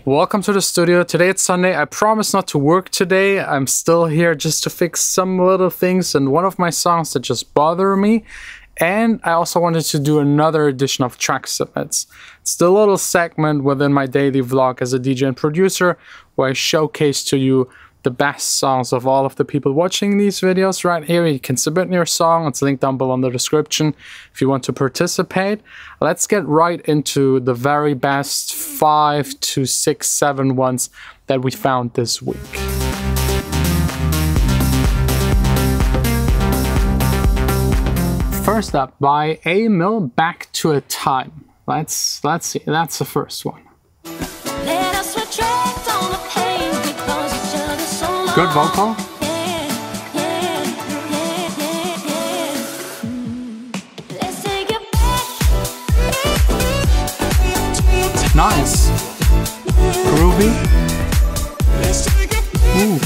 Welcome to the studio. Today it's Sunday. I promise not to work today. I'm still here just to fix some little things and one of my songs that just bother me. And I also wanted to do another edition of track submits. It's the little segment within my daily vlog as a DJ and producer where I showcase to you the best songs of all of the people watching these videos. Right here you can submit your song. It's linked down below in the description if you want to participate. Let's get right into the very best 5 to 6, 7 ones that we found this week. First up, by A Mill, Back to a Time. Let's see. That's the first one. Good vocal. Nice. Groovy. Ooh.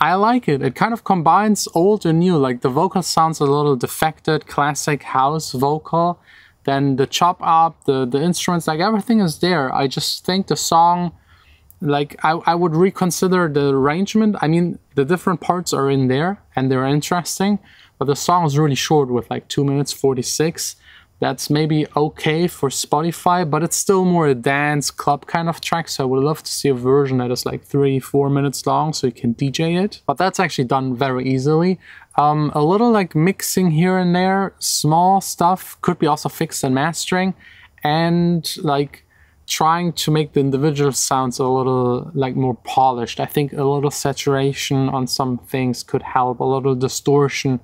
I like it. It kind of combines old and new. Like the vocal sounds a little defected, classic house vocal. Then the chop up, the instruments, like everything is there. I just think the song, like I would reconsider the arrangement. I mean, the different parts are in there and they're interesting, but the song is really short with like 2 minutes 46. That's maybe okay for Spotify, but it's still more a dance club kind of track. So I would love to see a version that is like 3-4 minutes long so you can DJ it. But that's actually done very easily. A little like mixing here and there, small stuff could be also fixed and mastering, and like trying to make the individual sounds a little like more polished. I think a little saturation on some things could help, a little distortion.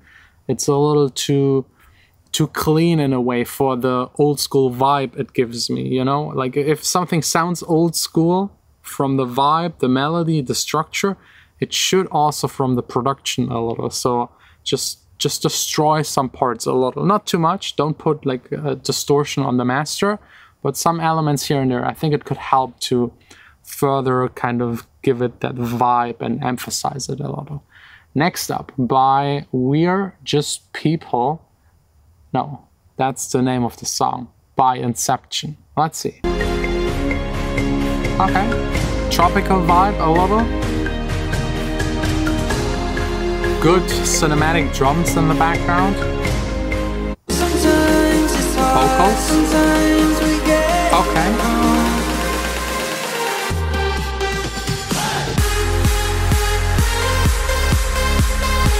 It's a little too clean in a way for the old school vibe it gives me, you know? Like if something sounds old school from the vibe, the melody, the structure, it should also from the production a little. So just destroy some parts a little, not too much. Don't put like a distortion on the master, but some elements here and there. I think it could help to further kind of give it that vibe and emphasize it a little. Next up, by We're Just People. No, that's the name of the song, by Inception. Let's see. Okay, tropical vibe a little. Good cinematic drums in the background. Vocals. Okay.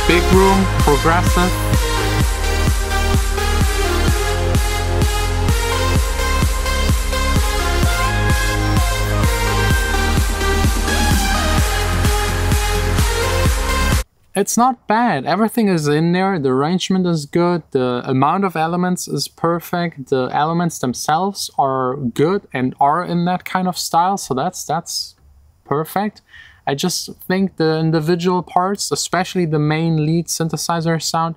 Big room, progressive. It's not bad. Everything is in there. The arrangement is good. The amount of elements is perfect. The elements themselves are good and are in that kind of style. So that's perfect. I just think the individual parts, especially the main lead synthesizer sound,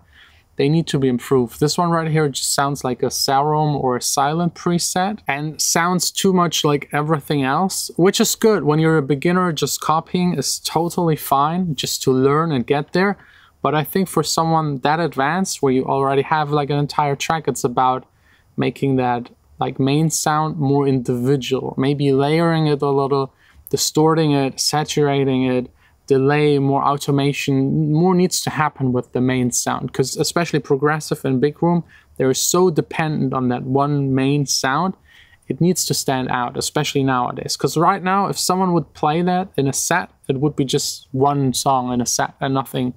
they need to be improved. This one right here just sounds like a serum or a silent preset and sounds too much like everything else, which is good. When you're a beginner, just copying is totally fine just to learn and get there. But I think for someone that advanced, where you already have like an entire track, it's about making that like main sound more individual, maybe layering it a little, distorting it, saturating it, delay, more automation, more needs to happen with the main sound, because especially progressive and big room, they're so dependent on that one main sound. It needs to stand out, especially nowadays, because right now if someone would play that in a set, it would be just one song in a set and nothing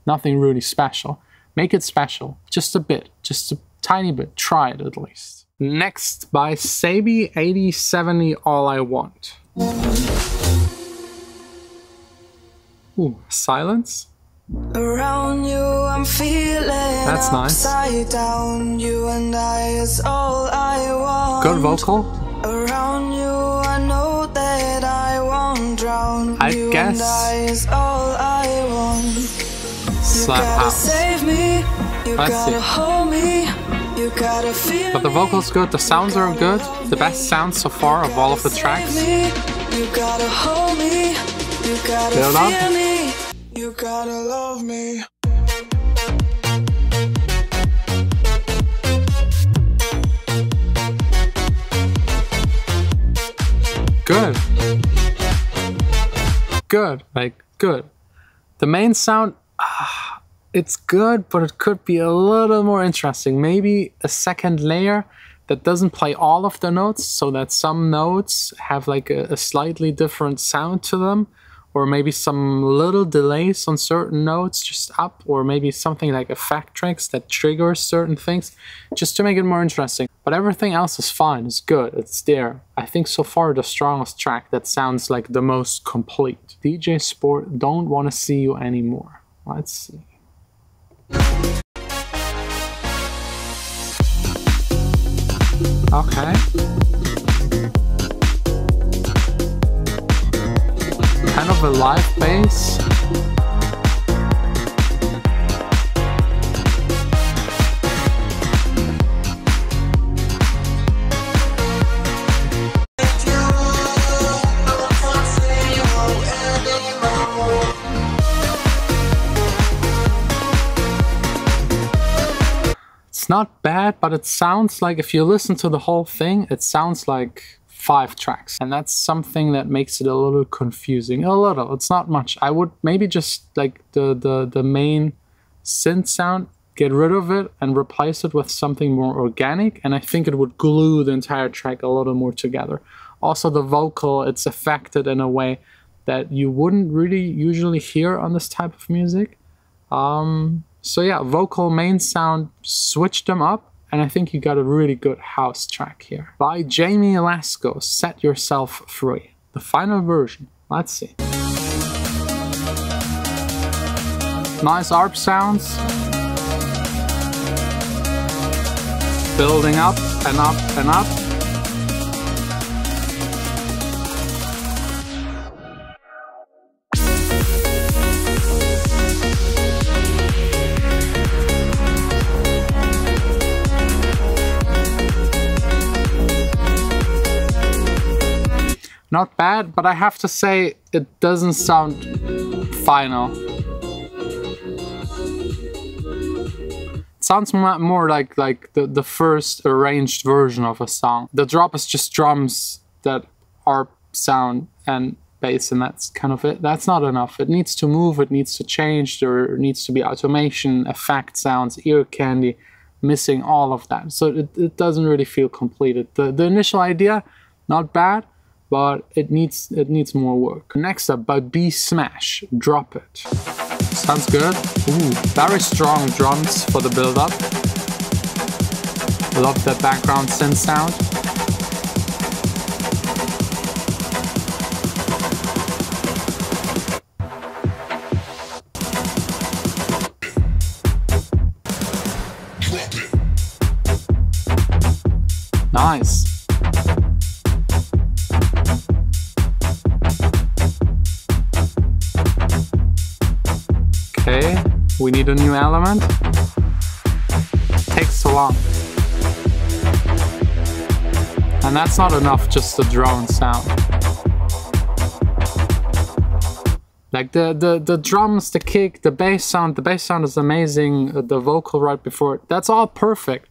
really special. Make it special, just a bit, just a tiny bit, try it at least. Next, by Sabi 8070, All I Want. Ooh, silence. Around you, I'm feeling that's nice. Down. You and I is all I want. Good vocal. Around you, I know that I won't drown. I you guess. And I is all I want. Slap you gotta house. Save me. You Let's gotta see. hold me. You gotta feel but the vocals good, the sounds are good. The best sounds so far of all of the tracks. You gotta hold me. You gotta Build up. feel me. You gotta love me. Good. Good, like good. The main sound, it's good, but it could be a little more interesting. Maybe a second layer that doesn't play all of the notes, so that some notes have like a slightly different sound to them, or maybe some little delays on certain notes just up, or maybe something like effect tricks that triggers certain things, just to make it more interesting. But everything else is fine, it's good, it's there. I think so far the strongest track that sounds like the most complete. DJ Sport, Don't Wanna See You Anymore. Let's see. Okay. Kind of a live bass. It's not bad, but it sounds like, if you listen to the whole thing, it sounds like 5 tracks. And that's something that makes it a little confusing. A little, it's not much. I would maybe just like the main synth sound, get rid of it and replace it with something more organic. And I think it would glue the entire track a little more together. Also the vocal, it's affected in a way that you wouldn't really usually hear on this type of music. So yeah, vocal, main sound, switch them up, and I think you got a really good house track here. By Jamie Lasco, Set Yourself Free. The final version, let's see. Nice ARP sounds. Building up and up and up. Not bad, but I have to say it doesn't sound final. It sounds more like the first arranged version of a song. The drop is just drums that are sound and bass, and that's kind of it. That's not enough. It needs to move, it needs to change, there needs to be automation, effect sounds, ear candy, missing all of that. So it doesn't really feel completed. The initial idea, not bad, but it needs more work. Next up, by B Smash, Drop It. Sounds good. Ooh, very strong drums for the build-up. Love that background synth sound. Nice. Okay, we need a new element. Takes so long. And that's not enough, just the drone sound. Like the drums, the kick, the bass sound is amazing, the vocal right before it, that's all perfect.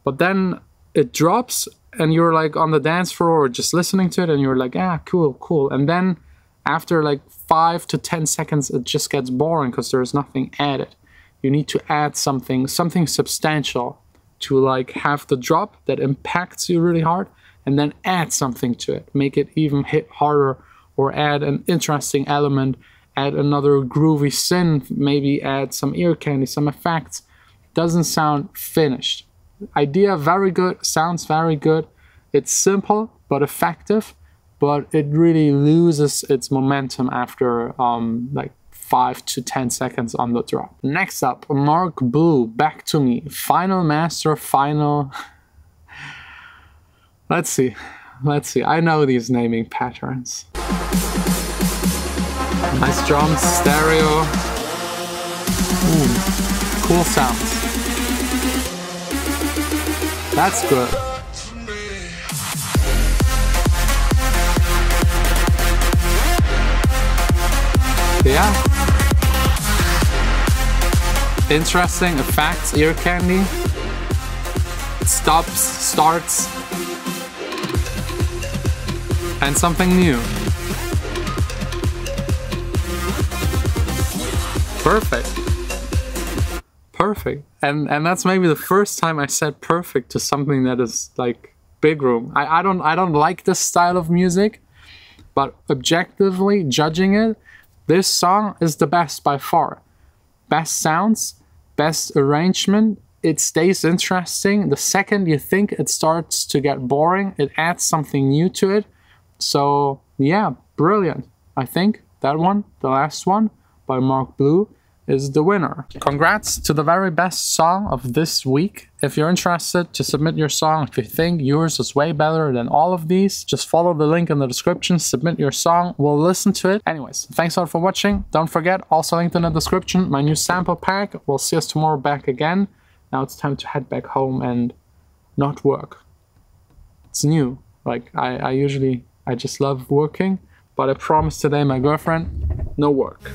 But then it drops and you're like on the dance floor or just listening to it and you're like, ah, cool, cool. And then after like 5 to 10 seconds, it just gets boring because there's nothing added. You need to add something substantial to like have the drop that impacts you really hard, and then add something to it. Make it even hit harder, or add an interesting element, add another groovy synth, maybe add some ear candy, some effects. Doesn't sound finished. Idea very good, sounds very good. It's simple but effective. But it really loses its momentum after like 5 to 10 seconds on the drop. Next up, Mark Blue, Back to Me, Final Master, Final... Let's see, I know these naming patterns. Nice drums, stereo. Ooh, cool sounds. That's good. Yeah. Interesting effects, ear candy. It stops, starts. And something new. Perfect. Perfect. And that's maybe the first time I said perfect to something that is like big room. I don't like this style of music, but objectively judging it, this song is the best by far. Best sounds, best arrangement. It stays interesting. The second you think it starts to get boring, it adds something new to it. So yeah, brilliant. I think that one, the last one by Mark Blue, is the winner. Congrats to the very best song of this week. If you're interested to submit your song, if you think yours is way better than all of these, just follow the link in the description, submit your song, we'll listen to it. Anyways, thanks a lot for watching. Don't forget, also linked in the description, my new sample pack. We'll see us tomorrow back again. Now it's time to head back home and not work. It's new. Like, I just love working, but I promised today my girlfriend, no work.